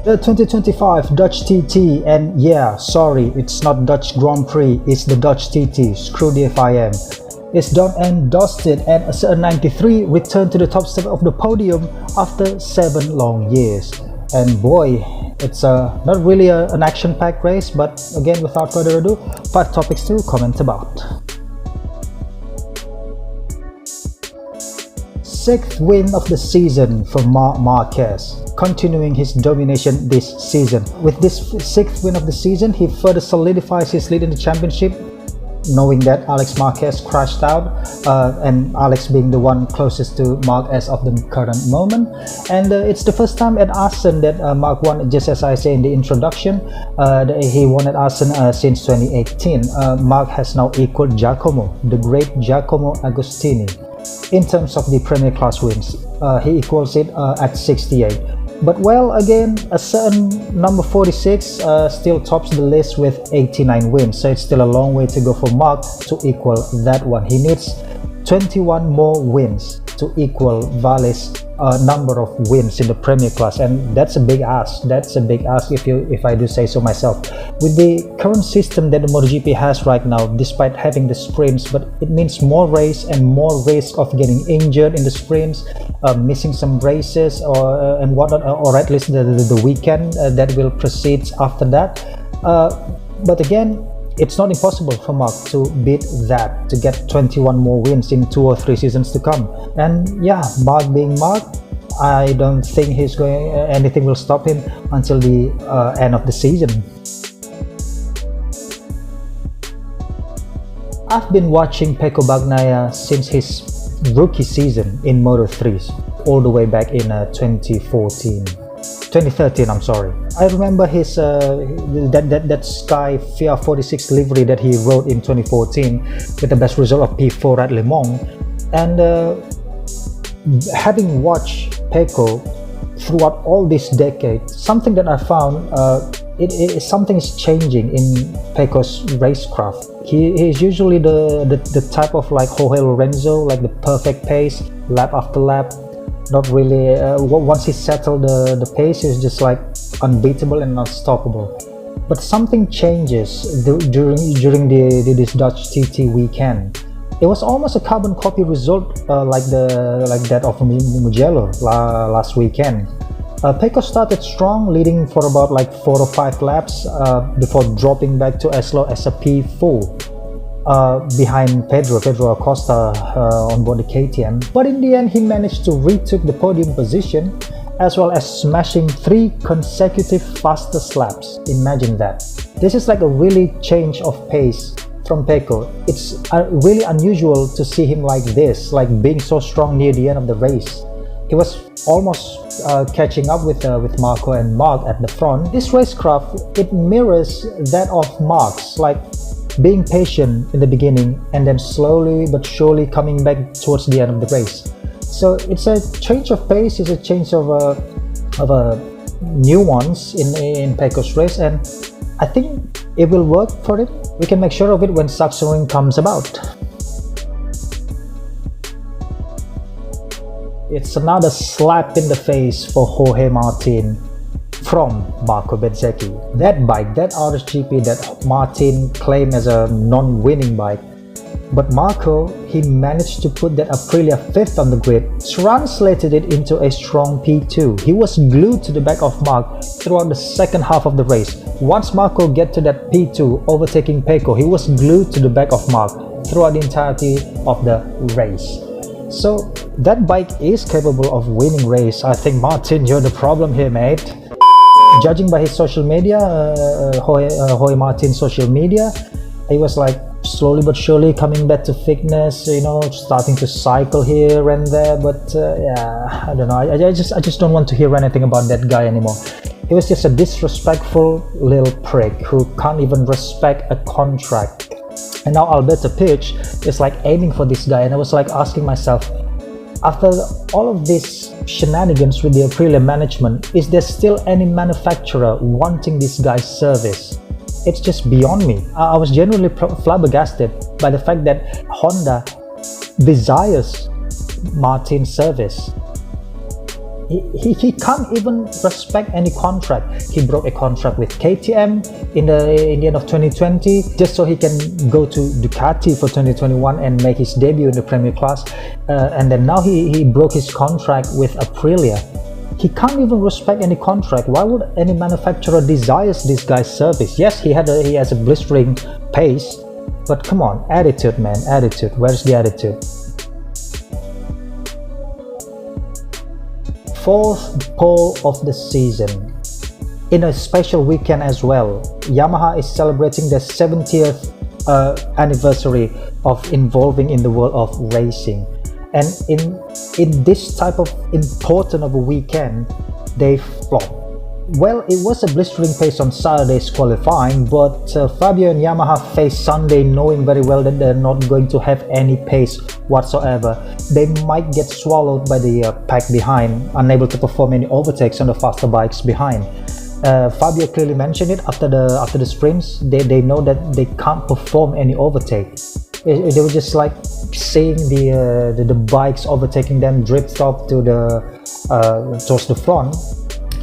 The 2025 Dutch TT, and yeah, sorry, it's not Dutch Grand Prix, it's the Dutch TT, screw the FIM. It's done and dusted, and a 93 returned to the top step of the podium after 7 long years. And boy, it's not really an action-packed race, but again, without further ado, 5 topics to comment about. 6th win of the season for Marc Marquez, continuing his domination this season. With this 6th win of the season, he further solidifies his lead in the championship, knowing that Alex Marquez crashed out, and Alex being the one closest to Marc as of the current moment. And it's the first time at Assen that Marc won, just as I say in the introduction. He won at Assen since 2018. Marc has now equaled Giacomo, the great Giacomo Agostini, in terms of the Premier Class wins. He equals it at 68. But well, again, a certain number 46 still tops the list with 89 wins, so it's still a long way to go for Marc to equal that one. He needs 21 more wins to equal Valle's number of wins in the Premier Class, and that's a big ask. That's a big ask if I do say so myself. With the current system that the MotoGP has right now, despite having the sprints, but it means more race and more risk of getting injured in the sprints, missing some races and whatnot, or at least the weekend that will proceed after that. But again, it's not impossible for Marc to beat that, to get 21 more wins in 2 or 3 seasons to come. And yeah, Marc being Marc, I don't think anything will stop him until the end of the season. I've been watching Pecco Bagnaia since his rookie season in Moto3s, all the way back in 2013, I'm sorry. I remember his that Sky Fiat 46 livery that he rode in 2014 with the best result of P4 at Le Mans. And having watched Pecco throughout all this decade, something that I found something is changing in Pecco's racecraft. He is usually the type of like Jorge Lorenzo, like the perfect pace, lap after lap. Not really, once he settled the pace, he's just like unbeatable and unstoppable. But something changes during this Dutch TT weekend. It was almost a carbon copy result like that of Mugello last weekend. Pecco started strong, leading for about like 4 or 5 laps before dropping back to as low as a P4. Behind Pedro Acosta on board the KTM, but in the end he managed to retake the podium position, as well as smashing 3 consecutive fastest laps. Imagine that. This is like a really change of pace from Pecco. It's really unusual to see him like this, like being so strong near the end of the race. He was almost catching up with Marco and Marc at the front. This racecraft, it mirrors that of Marc's, like being patient in the beginning and then slowly but surely coming back towards the end of the race. So it's a change of pace, it's a change of nuance in Pecco's race, and I think it will work for him. We can make sure of it when Sachsenring comes about. It's another slap in the face for Jorge Martin from Marco Bezzecchi. That bike, that RSGP that Martin claimed as a non-winning bike, but Marco, he managed to put that Aprilia 5th on the grid, translated it into a strong P2. He was glued to the back of Marc throughout the second half of the race. Once Marco get to that P2, overtaking Pecco, he was glued to the back of Marc throughout the entirety of the race. So that bike is capable of winning race. I think, Martin, you're the problem here, mate. Judging by his social media, Jorge Martin's social media, he was like slowly but surely coming back to fitness, you know, starting to cycle here and there. But yeah, I don't know. I just don't want to hear anything about that guy anymore. He was just a disrespectful little prick who can't even respect a contract. And now Alberto Pitch is like aiming for this guy, and I was like asking myself, after all of this shenanigans with the Aprilia management, is there still any manufacturer wanting this guy's service? It's just beyond me. I was genuinely flabbergasted by the fact that Honda desires Martin's service. he can't even respect any contract. He broke a contract with KTM in the end of 2020 just so he can go to Ducati for 2021 and make his debut in the Premier class, and then now he broke his contract with Aprilia. He can't even respect any contract. Why would any manufacturer desires this guy's service? Yes, he has a blistering pace, but come on, attitude, man, attitude. Where's the attitude? Fourth pole of the season. In a special weekend as well, Yamaha is celebrating their 70th anniversary of involving in the world of racing. And in this type of important of a weekend, they flopped. Well, it was a blistering pace on Saturday's qualifying, but Fabio and Yamaha faced Sunday knowing very well that they're not going to have any pace whatsoever. They might get swallowed by the pack behind, unable to perform any overtakes on the faster bikes behind. Fabio clearly mentioned it after the sprints. They know that they can't perform any overtake. They were just like seeing the bikes overtaking them drift off to towards the front,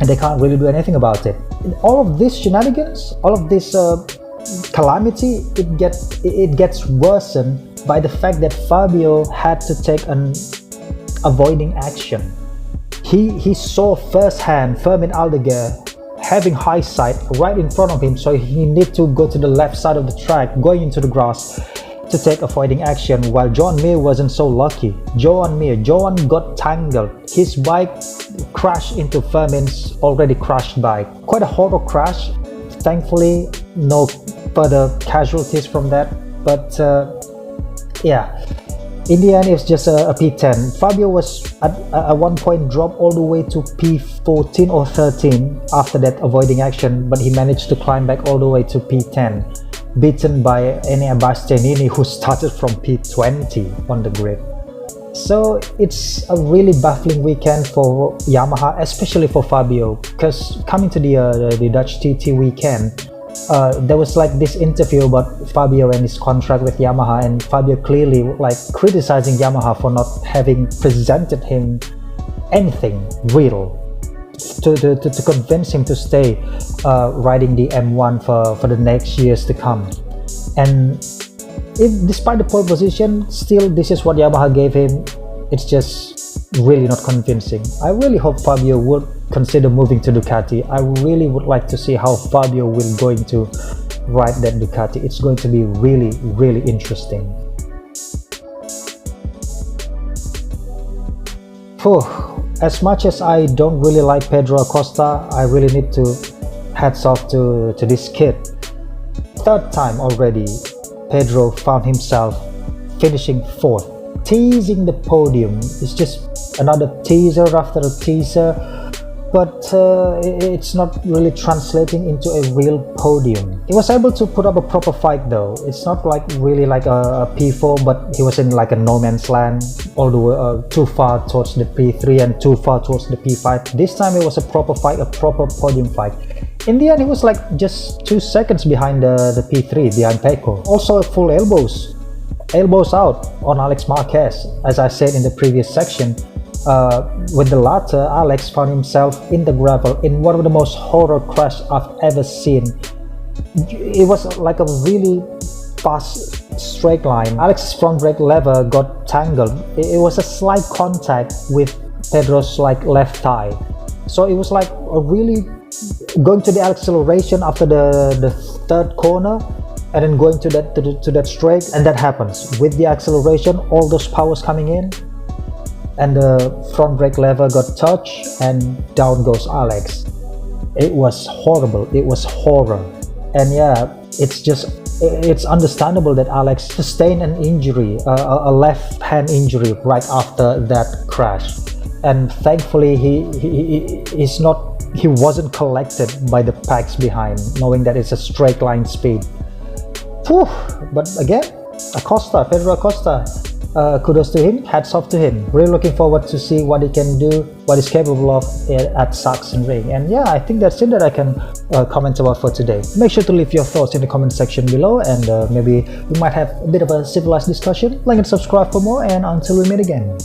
and they can't really do anything about it. All of these shenanigans, all of this calamity, it gets worsened by the fact that Fabio had to take an avoiding action. He saw firsthand Fermin Aldeguer having high sight right in front of him, so he need to go to the left side of the track, going into the grass to take avoiding action, while Joan Mir wasn't so lucky. Joan got tangled. His bike crashed into Fermin's already crashed bike. Quite a horror crash. Thankfully, no further casualties from that, but yeah, in the end, it was just a P10. Fabio was at one point dropped all the way to P14 or 13 after that avoiding action, but he managed to climb back all the way to P10, beaten by Enea Bastianini, who started from P20 on the grid. So it's a really baffling weekend for Yamaha, especially for Fabio, because coming to the Dutch TT weekend, there was like this interview about Fabio and his contract with Yamaha, and Fabio clearly like criticizing Yamaha for not having presented him anything real to convince him to stay riding the M1 for the next years to come. And despite the pole position, still this is what Yamaha gave him. It's just really not convincing. I really hope Fabio would consider moving to Ducati. I really would like to see how Fabio will going to ride that Ducati. It's going to be really, really interesting. As much as I don't really like Pedro Acosta, I really need to hats off to this kid. Third time already, Pedro found himself finishing 4th, teasing the podium. It's just another teaser after a teaser, but it's not really translating into a real podium. He was able to put up a proper fight though. It's not like really like a P4, but he was in like a no man's land, all the way too far towards the P3 and too far towards the P5. This time it was a proper fight, a proper podium fight. In the end, he was like just 2 seconds behind the P3, behind Pecco. Also full elbows out on Alex Marquez. As I said in the previous section, with the latter, Alex found himself in the gravel in one of the most horror crash I've ever seen. It was like a really fast straight line. Alex's front brake lever got tangled. It was a slight contact with Pedro's like left thigh. So it was like a really going to the acceleration after the third corner, and then going to that straight, and that happens with the acceleration, all those powers coming in, and the front brake lever got touched, and down goes Alex. It was horrible. It was horror. And yeah, it's understandable that Alex sustained an injury, a left hand injury right after that crash, and thankfully he wasn't collected by the packs behind, knowing that it's a straight line speed. But again, Pedro Acosta, kudos to him, hats off to him. Really looking forward to see what he can do, what he's capable of at Sachsenring. And yeah, I think that's it that I can comment about for today. Make sure to leave your thoughts in the comment section below, and maybe we might have a bit of a civilized discussion. Like and subscribe for more, and until we meet again.